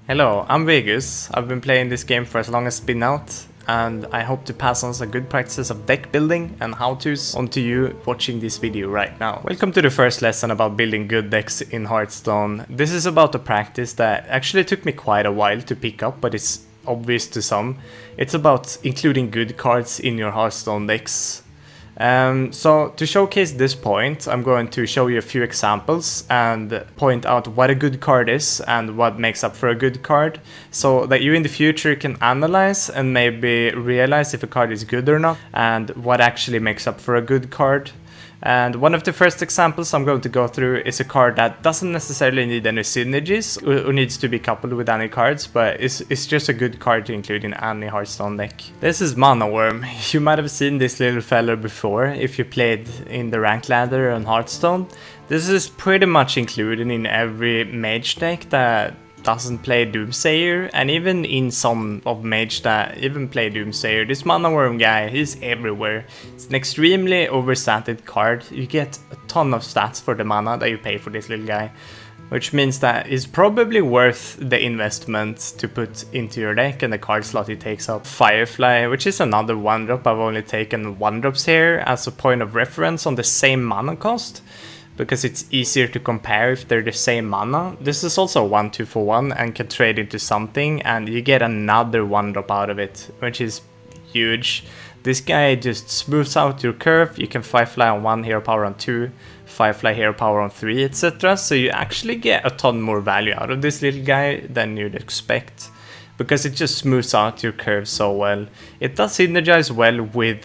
Hello, I'm Vegas. I've been playing this game for as long as it's been out, and I hope to pass on some good practices of deck building and how-tos onto you watching this video right now. Welcome to the first lesson about building good decks in Hearthstone. This is about a practice that actually took me quite a while to pick up, but it's obvious to some. It's about including good cards in your Hearthstone decks. So to showcase this point, I'm going to show you a few examples and point out what a good card is and what makes up for a good card, so that you in the future can analyze and maybe realize if a card is good or not and what actually makes up for a good card. And one of the first examples I'm going to go through is a card that doesn't necessarily need any synergies or needs to be coupled with any cards, but it's just a good card to include in any Hearthstone deck. This is Mana Worm. You might have seen this little fella before if you played in the rank ladder on Hearthstone. This is pretty much included in every mage deck that doesn't play Doomsayer, and even in some of mage that even play Doomsayer. This Mana Worm guy, he's everywhere. It's an extremely overstated card. You get a ton of stats for the mana that you pay for this little guy, which means that it's probably worth the investment to put into your deck and the card slot it takes up. Firefly, which is another 1-drop. I've only taken 1-drops here as a point of reference on the same mana cost, because it's easier to compare if they're the same mana. This is also a 1-2 for 1 and can trade into something, and you get another 1-drop out of it, which is huge. This guy just smooths out your curve. You can Firefly on 1, hero power on 2, Firefly hero power on 3, etc. So you actually get a ton more value out of this little guy than you'd expect, because it just smooths out your curve so well. It does synergize well with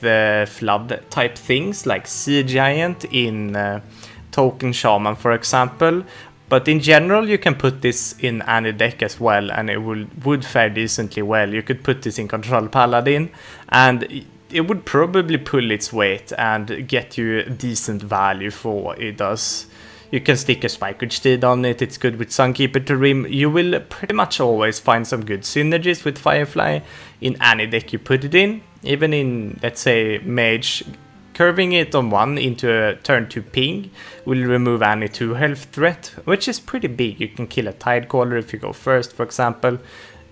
flood type things like Sea Giant in Token Shaman, for example, but in general you can put this in any deck as well and it would fare decently well. You could put this in Control Paladin and it would probably pull its weight and get you decent value for what it does. You can stick a Spike Steed on it, it's good with Sunkeeper to Rim. You will pretty much always find some good synergies with Firefly in any deck you put it in, even in, let's say, Mage. Curving it on 1 into a turn 2 ping will remove any 2 health threat, which is pretty big. You can kill a Tidecaller if you go first, for example.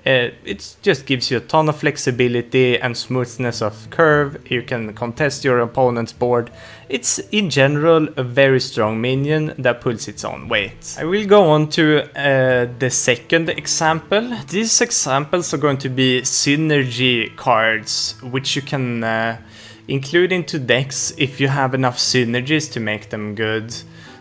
It just gives you a ton of flexibility and smoothness of curve. You can contest your opponent's board. It's in general a very strong minion that pulls its own weight. I will go on to the second example. These examples are going to be synergy cards, which you can include into decks if you have enough synergies to make them good.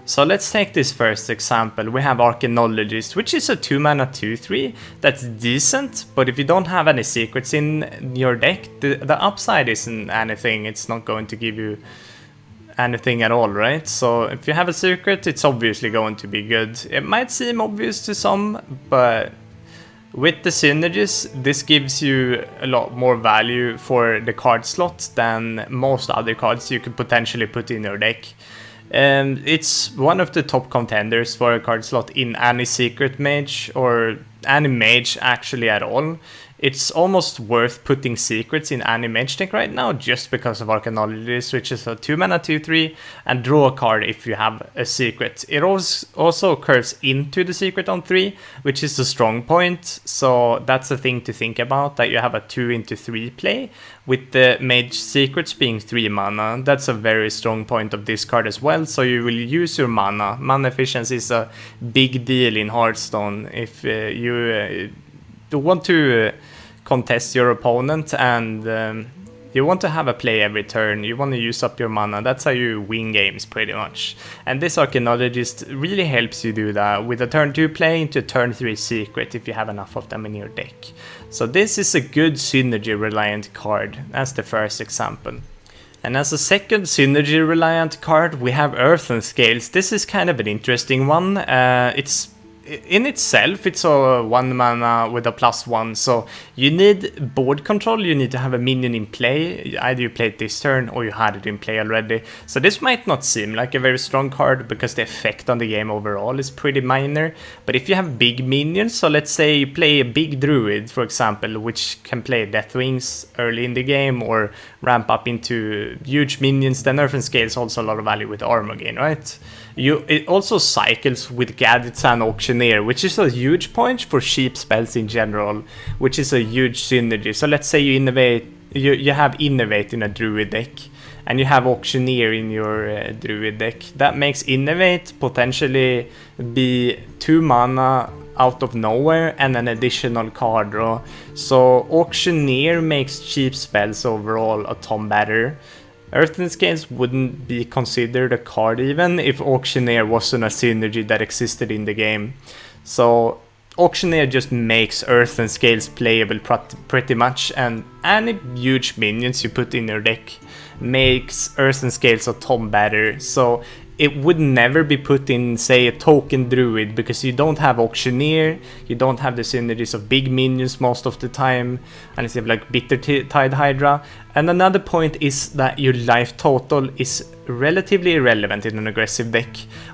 So let's take this first example. We have Archaeologist, which is a 2-mana 2/3 that's decent, but if you don't have any secrets in your deck, the upside isn't anything. It's not going to give you anything at all, right? So if you have a secret, it's obviously going to be good. It might seem obvious to some, but with the synergies, this gives you a lot more value for the card slot than most other cards you could potentially put in your deck. It's one of the top contenders for a card slot in any secret mage or any mage actually at all. It's almost worth putting secrets in any mage deck right now just because of Archaeologist, which is a 2-mana 2/3 and draw a card if you have a secret. It also curves into the secret on 3, which is a strong point, so that's a thing to think about, that you have a 2/3 play with the mage secrets being 3 mana. That's a very strong point of this card as well, so you will use your mana. Mana efficiency is a big deal in Hearthstone. If you want to contest your opponent and you want to have a play every turn, you want to use up your mana, that's how you win games pretty much. And this Archaeologist really helps you do that with a turn 2 play into turn 3 secret if you have enough of them in your deck. So this is a good synergy reliant card as the first example. And as a second synergy reliant card, we have Earthen Scales. This is kind of an interesting one. In itself, it's a 1 mana with a +1, so you need board control. You need to have a minion in play. Either you play it this turn or you had it in play already. So this might not seem like a very strong card because the effect on the game overall is pretty minor. But if you have big minions, so let's say you play a big druid, for example, which can play Deathwings early in the game or ramp up into huge minions, then Earthen Scales also a lot of value with armor gain, right? It also cycles with gadgets and auction Auctioneer, which is a huge point for cheap spells in general, which is a huge synergy. So let's say you innovate, you have Innovate in a Druid deck, and you have Auctioneer in your Druid deck. That makes Innovate potentially be 2 mana out of nowhere and an additional card draw. So Auctioneer makes cheap spells overall a ton better. Earthen Scales wouldn't be considered a card even if Auctioneer wasn't a synergy that existed in the game. So Auctioneer just makes Earthen Scales playable pretty much, and any huge minions you put in your deck makes Earthen Scales a ton better. So it would never be put in, say, a token druid, because you don't have Auctioneer, you don't have the synergies of big minions most of the time, and it's like Bitter Tide Hydra. And another point is that your life total is relatively irrelevant in an aggressive deck,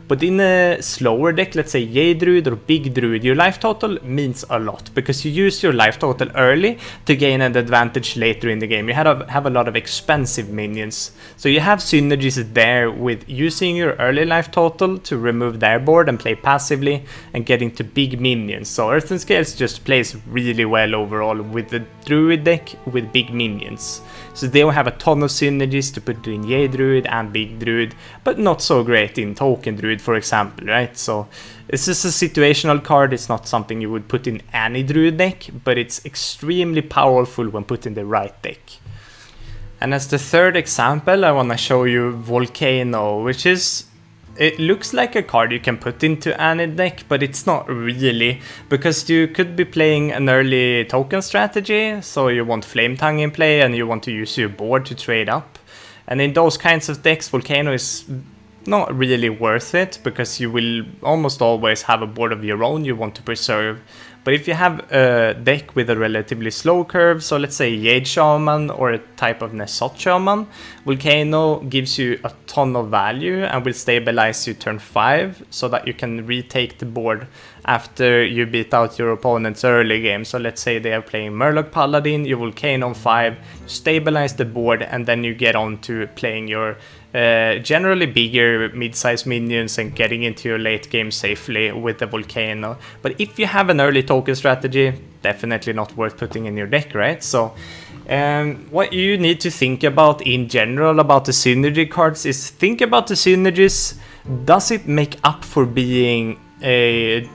but in a slower deck, let's say Jade Druid or Big Druid, your life total means a lot, because you use your life total early to gain an advantage later in the game. You have a lot of expensive minions, so you have synergies there with using your early life total to remove their board and play passively and getting to big minions. So Earthen Scales just plays really well overall with the Druid deck with big minions. So they will have a ton of synergies to put in Jade Druid and Big Druid, but not so great in Token Druid, for example, right? So this is a situational card. It's not something you would put in any Druid deck, but it's extremely powerful when put in the right deck. And as the third example, I want to show you Volcano, which is, it looks like a card you can put into any deck, but it's not really, because you could be playing an early token strategy, so you want Flame Tongue in play and you want to use your board to trade up. And in those kinds of decks, Volcano is not really worth it, because you will almost always have a board of your own you want to preserve. But if you have a deck with a relatively slow curve, so let's say Jade Shaman or a type of Nesot Shaman, Volcano gives you a ton of value and will stabilize you turn 5, so that you can retake the board after you beat out your opponent's early game. So let's say they are playing Murloc Paladin, you Volcano on 5, stabilize the board, and then you get on to playing your generally bigger mid-sized minions and getting into your late game safely with the Volcano. But if you have an early token strategy, definitely not worth putting in your deck, right? So what you need to think about in general about the synergy cards is think about the synergies. Does it make up for being a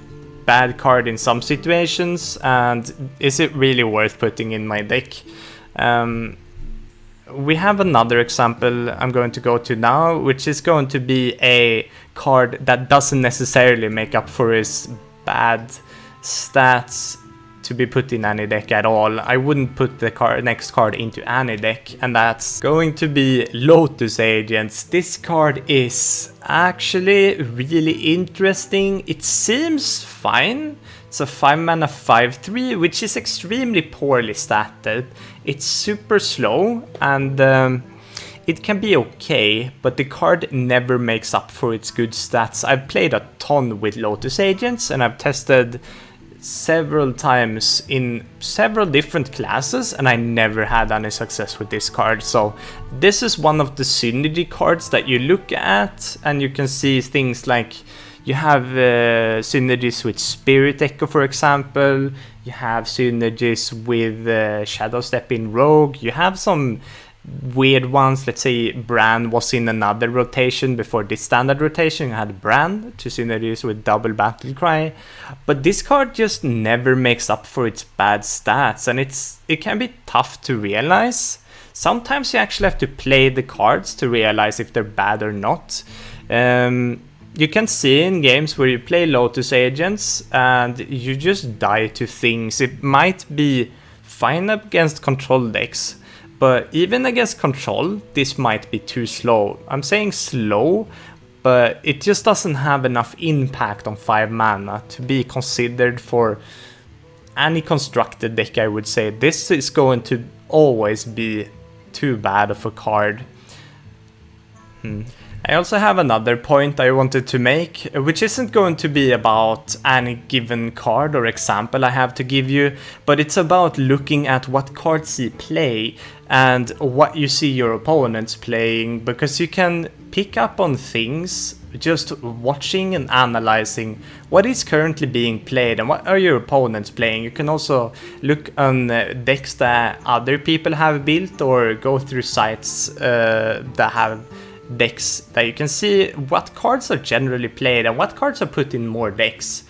bad card in some situations, and is it really worth putting in my deck? We have another example I'm going to go to now, which is going to be a card that doesn't necessarily make up for his bad stats to be put in any deck at all. I wouldn't put the next card into any deck, and that's going to be Lotus Agents. This card is actually really interesting. It seems fine. It's a 5-mana 5/3, which is extremely poorly statted. It's super slow, and it can be okay, but the card never makes up for its good stats. I've played a ton with Lotus Agents, and I've tested several times in several different classes, and I never had any success with this card. So this is one of the synergy cards that you look at, and you can see things like you have synergies with Spirit Echo, for example. You have synergies with Shadow Step in Rogue. You have some weird ones. Let's say Brand was in another rotation before this standard rotation. You had Brand to synergies with Double Battle Cry. But this card just never makes up for its bad stats, and it can be tough to realize. Sometimes you actually have to play the cards to realize if they're bad or not. You can see in games where you play Lotus Agents and you just die to things. It might be fine against control decks, but even against control, this might be too slow. I'm saying slow, but it just doesn't have enough impact on 5 mana to be considered for any constructed deck, I would say. This is going to always be too bad of a card. I also have another point I wanted to make, which isn't going to be about any given card or example I have to give you, but it's about looking at what cards you play and what you see your opponents playing, because you can pick up on things just watching and analyzing what is currently being played and what are your opponents playing. You can also look on decks that other people have built, or go through sites that have decks that you can see what cards are generally played and what cards are put in more decks.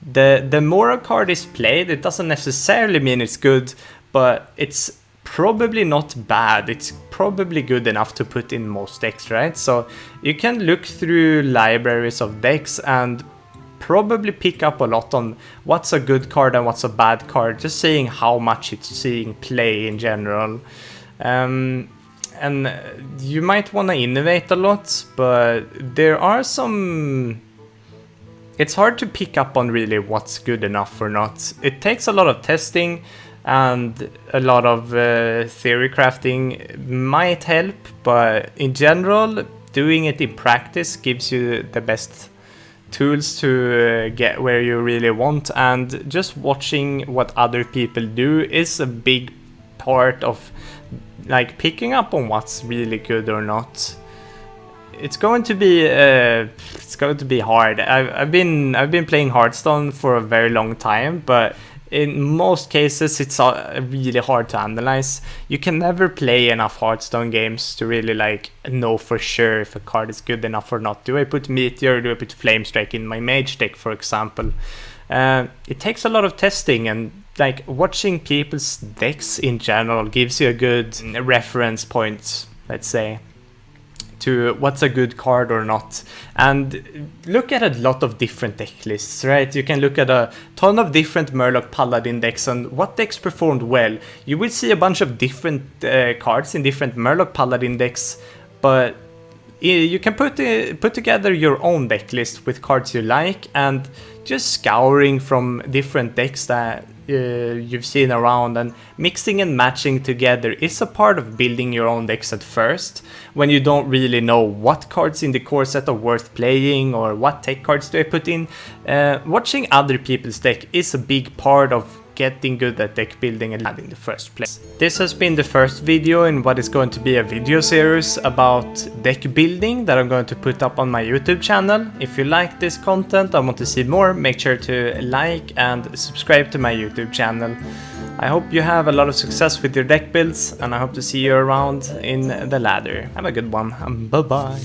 The more a card is played, it doesn't necessarily mean it's good, but it's probably not bad. It's probably good enough to put in most decks, right? So you can look through libraries of decks and probably pick up a lot on what's a good card and what's a bad card, just seeing how much it's seeing play in general. And you might want to innovate a lot, but there are some... It's hard to pick up on really what's good enough or not. It takes a lot of testing, and a lot of theory crafting might help, but in general, doing it in practice gives you the best tools to get where you really want, and just watching what other people do is a big part of like picking up on what's really good or not. It's going to be hard. I've been playing Hearthstone for a very long time, but in most cases it's really hard to analyze. You can never play enough Hearthstone games to really like know for sure if a card is good enough or not. Do I put Meteor, do I put Flamestrike in my mage deck, for example? It takes a lot of testing, and like watching people's decks in general gives you a good reference point, let's say, to what's a good card or not. And look at a lot of different deck lists, right? You can look at a ton of different Murloc Paladin decks and what decks performed well. You will see a bunch of different cards in different Murloc Paladin decks, but you can put together your own deck list with cards you like, and just scouring from different decks that you've seen around and mixing and matching together is a part of building your own decks at first, when you don't really know what cards in the core set are worth playing or what tech cards do I put in. Watching other people's deck is a big part of getting good at deck building and in the first place. This has been the first video in what is going to be a video series about deck building that I'm going to put up on my YouTube channel. If you like this content and want to see more, make sure to like and subscribe to my YouTube channel. I hope you have a lot of success with your deck builds, and I hope to see you around in the ladder. Have a good one, and bye bye.